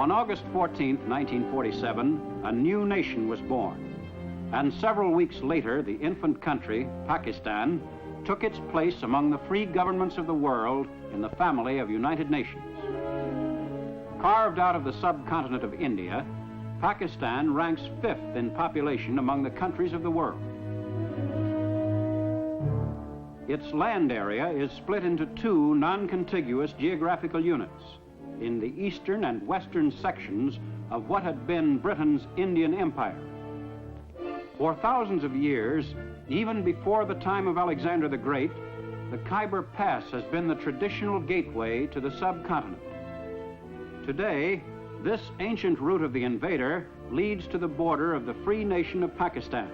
On August 14th, 1947, a new nation was born. And several weeks later, the infant country, Pakistan, took its place among the free governments of the world in the family of United Nations. Carved out of the subcontinent of India, Pakistan ranks 5th in population among the countries of the world. Its land area is split into 2 non-contiguous geographical units in the eastern and western sections of what had been Britain's Indian Empire. For thousands of years, even before the time of Alexander the Great, the Khyber Pass has been the traditional gateway to the subcontinent. Today, this ancient route of the invader leads to the border of the free nation of Pakistan.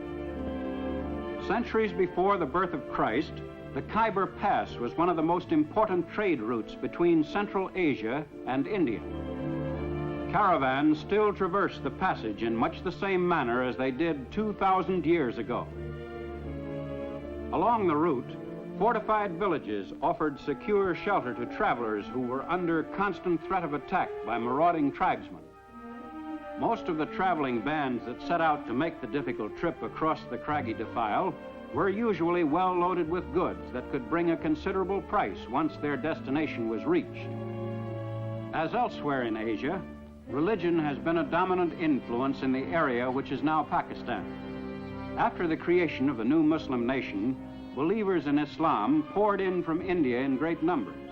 Centuries before the birth of Christ, the Khyber Pass was one of the most important trade routes between Central Asia and India. Caravans still traverse the passage in much the same manner as they did 2,000 years ago. Along the route, fortified villages offered secure shelter to travelers who were under constant threat of attack by marauding tribesmen. Most of the traveling bands that set out to make the difficult trip across the craggy defile were usually well loaded with goods that could bring a considerable price once their destination was reached. As elsewhere in Asia, religion has been a dominant influence in the area which is now Pakistan. After the creation of the new Muslim nation, believers in Islam poured in from India in great numbers.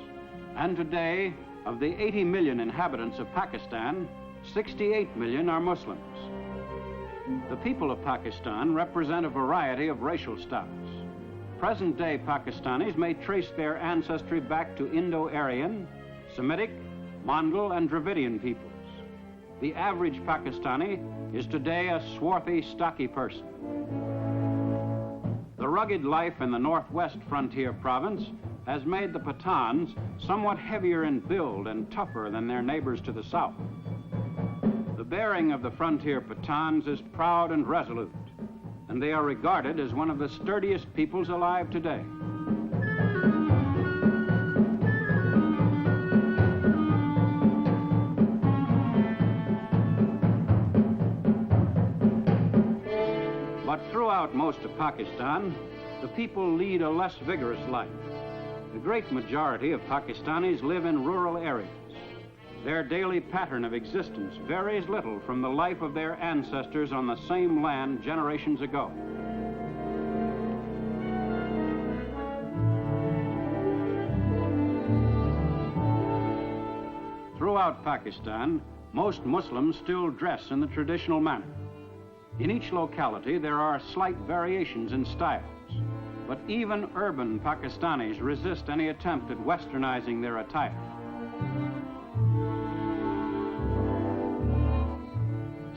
And today, of the 80 million inhabitants of Pakistan, 68 million are Muslims. The people of Pakistan represent a variety of racial stocks. Present-day Pakistanis may trace their ancestry back to Indo-Aryan, Semitic, Mongol, and Dravidian peoples. The average Pakistani is today a swarthy, stocky person. The rugged life in the northwest frontier province has made the Pathans somewhat heavier in build and tougher than their neighbors to the south. The bearing of the frontier Pathans is proud and resolute, and they are regarded as one of the sturdiest peoples alive today. But throughout most of Pakistan, the people lead a less vigorous life. The great majority of Pakistanis live in rural areas. Their daily pattern of existence varies little from the life of their ancestors on the same land generations ago. Throughout Pakistan, most Muslims still dress in the traditional manner. In each locality, there are slight variations in styles, but even urban Pakistanis resist any attempt at westernizing their attire.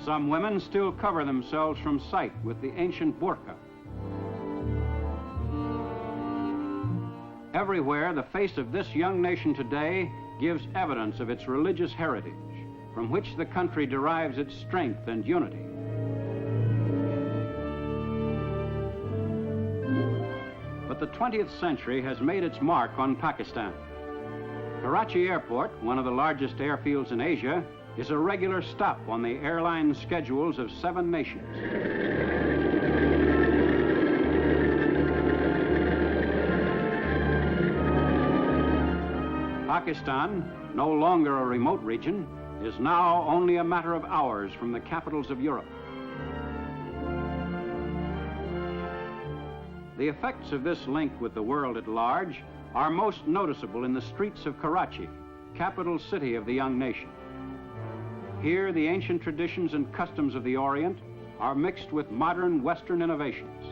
Some women still cover themselves from sight with the ancient burqa. Everywhere, the face of this young nation today gives evidence of its religious heritage, from which the country derives its strength and unity. But the 20th century has made its mark on Pakistan. Karachi Airport, one of the largest airfields in Asia, is a regular stop on the airline schedules of 7 nations. Pakistan, no longer a remote region, is now only a matter of hours from the capitals of Europe. The effects of this link with the world at large are most noticeable in the streets of Karachi, capital city of the young nation. Here, the ancient traditions and customs of the Orient are mixed with modern Western innovations.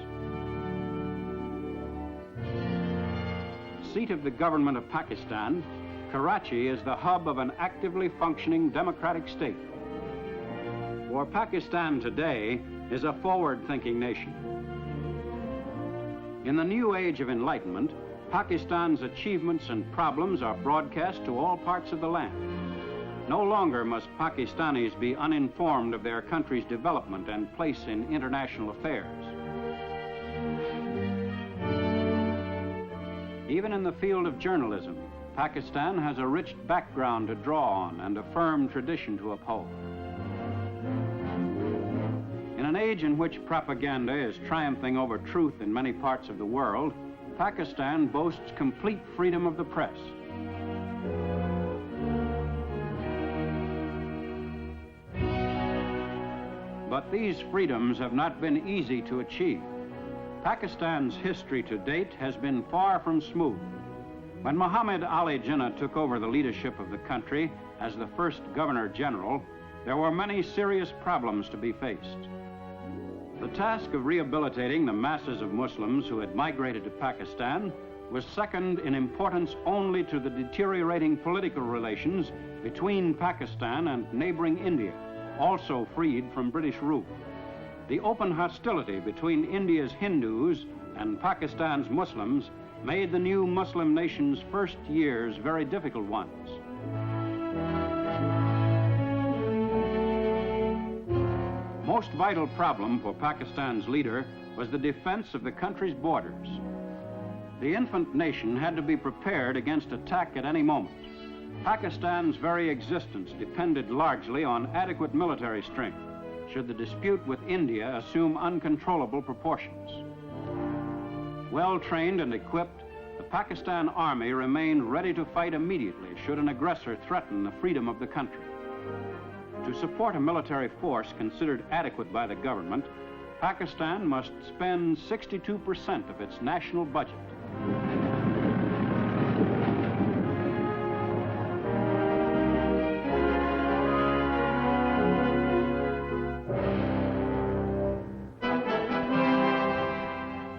Seat of the government of Pakistan, Karachi is the hub of an actively functioning democratic state. For Pakistan today is a forward-thinking nation. In the new age of enlightenment, Pakistan's achievements and problems are broadcast to all parts of the land. No longer must Pakistanis be uninformed of their country's development and place in international affairs. Even in the field of journalism, Pakistan has a rich background to draw on and a firm tradition to uphold. In an age in which propaganda is triumphing over truth in many parts of the world, Pakistan boasts complete freedom of the press. But these freedoms have not been easy to achieve. Pakistan's history to date has been far from smooth. When Muhammad Ali Jinnah took over the leadership of the country as the first Governor General, there were many serious problems to be faced. The task of rehabilitating the masses of Muslims who had migrated to Pakistan was second in importance only to the deteriorating political relations between Pakistan and neighboring India, also freed from British rule. The open hostility between India's Hindus and Pakistan's Muslims made the new Muslim nation's first years very difficult ones. Most vital problem for Pakistan's leader was the defense of the country's borders. The infant nation had to be prepared against attack at any moment. Pakistan's very existence depended largely on adequate military strength should the dispute with India assume uncontrollable proportions. Well-trained and equipped, the Pakistan Army remained ready to fight immediately should an aggressor threaten the freedom of the country. To support a military force considered adequate by the government, Pakistan must spend 62% of its national budget.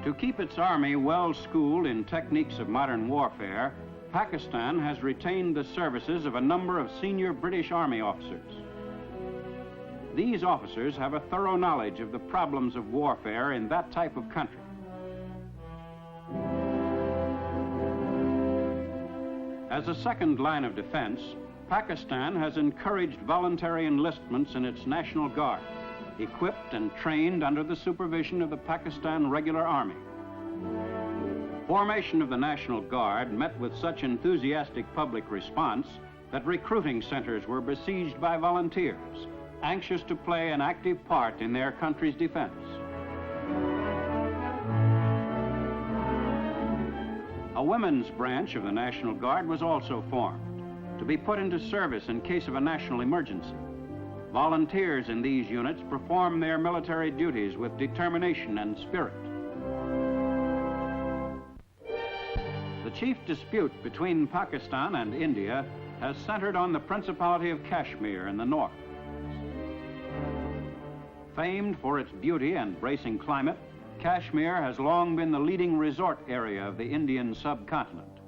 To keep its army well schooled in techniques of modern warfare, Pakistan has retained the services of a number of senior British Army officers. These officers have a thorough knowledge of the problems of warfare in that type of country. As a second line of defense, Pakistan has encouraged voluntary enlistments in its National Guard, equipped and trained under the supervision of the Pakistan Regular Army. Formation of the National Guard met with such enthusiastic public response that recruiting centers were besieged by volunteers, anxious to play an active part in their country's defense. A women's branch of the National Guard was also formed to be put into service in case of a national emergency. Volunteers in these units perform their military duties with determination and spirit. The chief dispute between Pakistan and India has centered on the Principality of Kashmir in the north. Famed for its beauty and bracing climate, Kashmir has long been the leading resort area of the Indian subcontinent.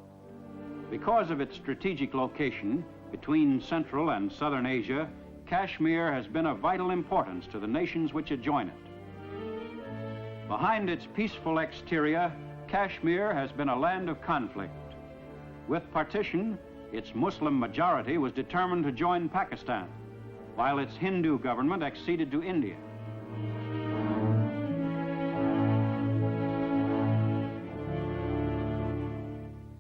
Because of its strategic location between Central and Southern Asia, Kashmir has been of vital importance to the nations which adjoin it. Behind its peaceful exterior, Kashmir has been a land of conflict. With partition, its Muslim majority was determined to join Pakistan, while its Hindu government acceded to India.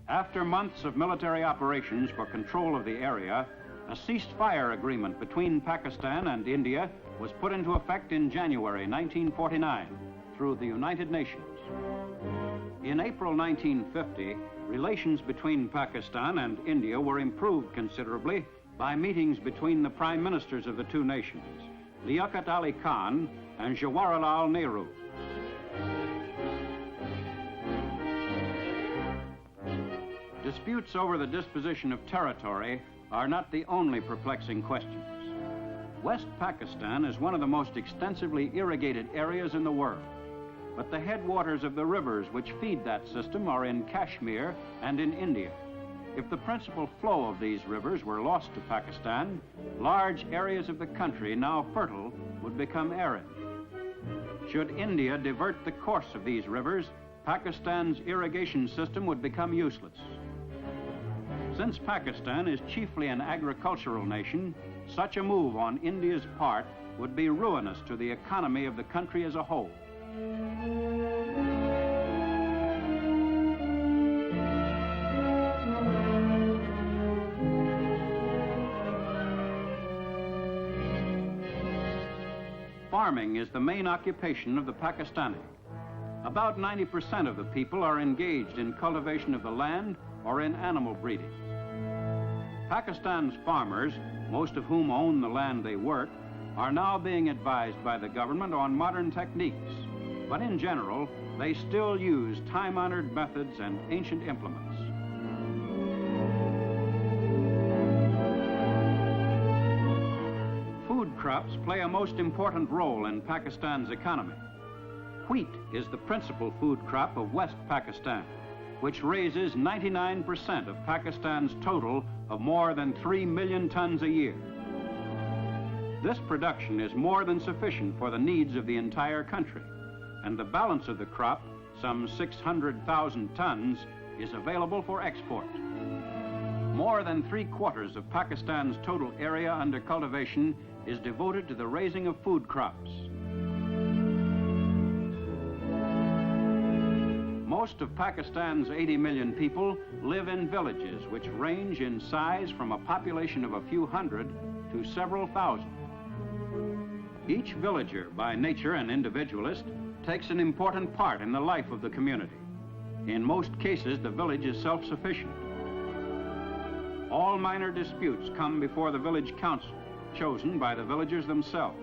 After months of military operations for control of the area, a ceasefire agreement between Pakistan and India was put into effect in January 1949 through the United Nations. In April 1950, relations between Pakistan and India were improved considerably by meetings between the prime ministers of the two nations, Liaquat Ali Khan and Jawaharlal Nehru. Disputes over the disposition of territory are not the only perplexing questions. West Pakistan is one of the most extensively irrigated areas in the world, but the headwaters of the rivers which feed that system are in Kashmir and in India. If the principal flow of these rivers were lost to Pakistan, large areas of the country now fertile would become arid. Should India divert the course of these rivers, Pakistan's irrigation system would become useless. Since Pakistan is chiefly an agricultural nation, such a move on India's part would be ruinous to the economy of the country as a whole. Farming is the main occupation of the Pakistani. About 90% of the people are engaged in cultivation of the land or in animal breeding. Pakistan's farmers, most of whom own the land they work, are now being advised by the government on modern techniques, but in general, they still use time-honored methods and ancient implements. Food crops play a most important role in Pakistan's economy. Wheat is the principal food crop of West Pakistan, which raises 99% of Pakistan's total of more than 3 million tons a year. This production is more than sufficient for the needs of the entire country, and the balance of the crop, some 600,000 tons, is available for export. More than 3/4 of Pakistan's total area under cultivation is devoted to the raising of food crops. Most of Pakistan's 80 million people live in villages which range in size from a population of a few hundred to several thousand. Each villager, by nature an individualist, takes an important part in the life of the community. In most cases, the village is self-sufficient. All minor disputes come before the village council, chosen by the villagers themselves.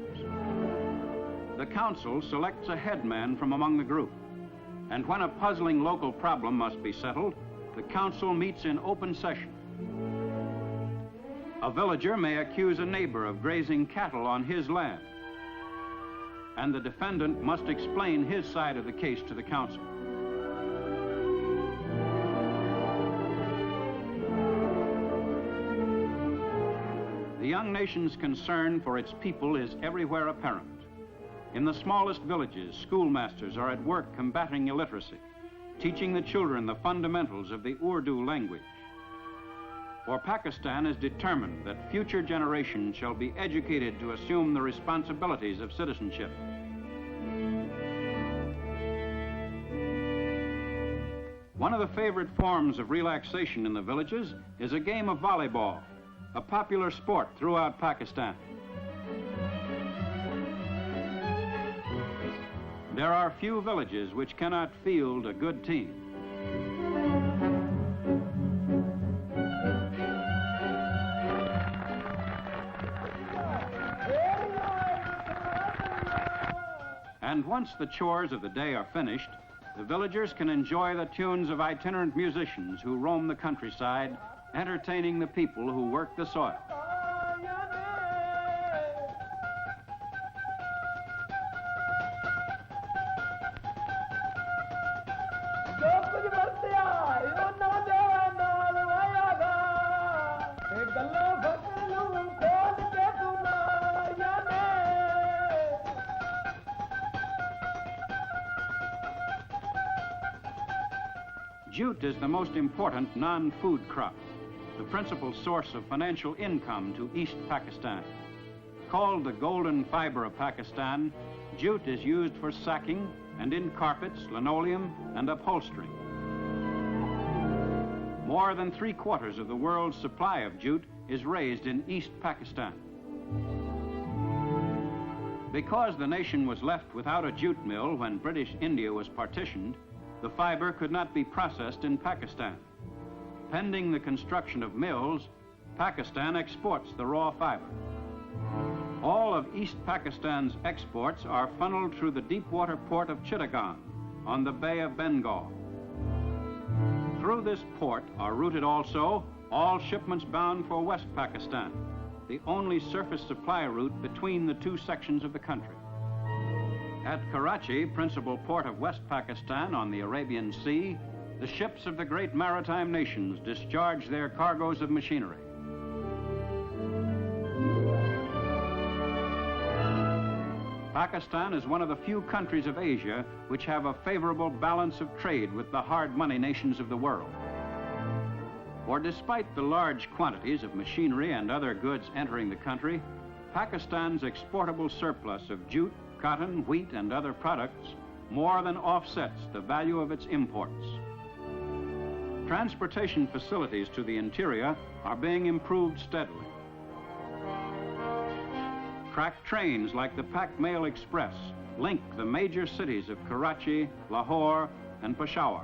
The council selects a headman from among the group, and when a puzzling local problem must be settled, the council meets in open session. A villager may accuse a neighbor of grazing cattle on his land, and the defendant must explain his side of the case to the council. The young nation's concern for its people is everywhere apparent. In the smallest villages, schoolmasters are at work combating illiteracy, teaching the children the fundamentals of the Urdu language. For Pakistan is determined that future generations shall be educated to assume the responsibilities of citizenship. One of the favorite forms of relaxation in the villages is a game of volleyball, a popular sport throughout Pakistan. There are few villages which cannot field a good team. And once the chores of the day are finished, the villagers can enjoy the tunes of itinerant musicians who roam the countryside, entertaining the people who work the soil. Jute is the most important non-food crop, the principal source of financial income to East Pakistan. Called the golden fiber of Pakistan, jute is used for sacking and in carpets, linoleum, and upholstery. More than 3/4 of the world's supply of jute is raised in East Pakistan. Because the nation was left without a jute mill when British India was partitioned, the fiber could not be processed in Pakistan. Pending the construction of mills, Pakistan exports the raw fiber. All of East Pakistan's exports are funneled through the deep-water port of Chittagong on the Bay of Bengal. Through this port are routed also all shipments bound for West Pakistan, the only surface supply route between the two sections of the country. At Karachi, principal port of West Pakistan on the Arabian Sea, the ships of the great maritime nations discharge their cargoes of machinery. Pakistan is one of the few countries of Asia which have a favorable balance of trade with the hard money nations of the world. For despite the large quantities of machinery and other goods entering the country, Pakistan's exportable surplus of jute, cotton, wheat, and other products more than offsets the value of its imports. Transportation facilities to the interior are being improved steadily. Track trains like the Pak Mail Express link the major cities of Karachi, Lahore, and Peshawar.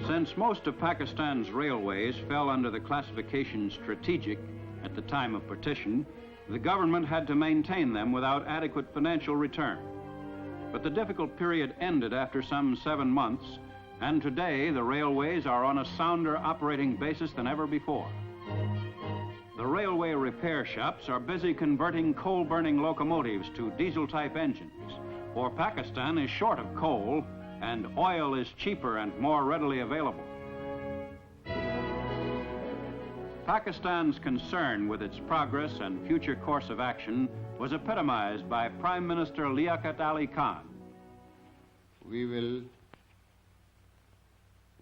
Since most of Pakistan's railways fell under the classification strategic at the time of partition, the government had to maintain them without adequate financial return. But the difficult period ended after some 7 months, and today the railways are on a sounder operating basis than ever before. The railway repair shops are busy converting coal-burning locomotives to diesel-type engines, for Pakistan is short of coal and oil is cheaper and more readily available. Pakistan's concern with its progress and future course of action was epitomized by Prime Minister Liaquat Ali Khan. We will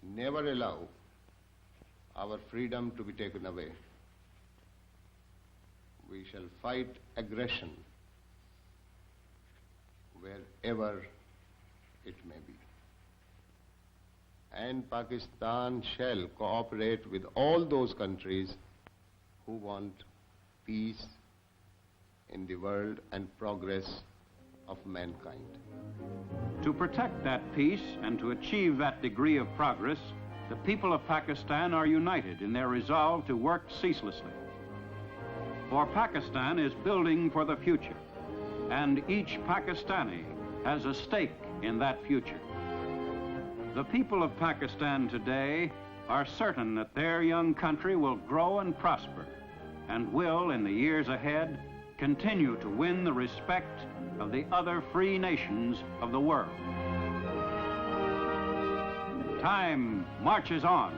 never allow our freedom to be taken away. We shall fight aggression wherever it may be. And Pakistan shall cooperate with all those countries who want peace in the world and progress of mankind. To protect that peace and to achieve that degree of progress, the people of Pakistan are united in their resolve to work ceaselessly. For Pakistan is building for the future, and each Pakistani has a stake in that future. The people of Pakistan today are certain that their young country will grow and prosper and will, in the years ahead, continue to win the respect of the other free nations of the world. Time marches on.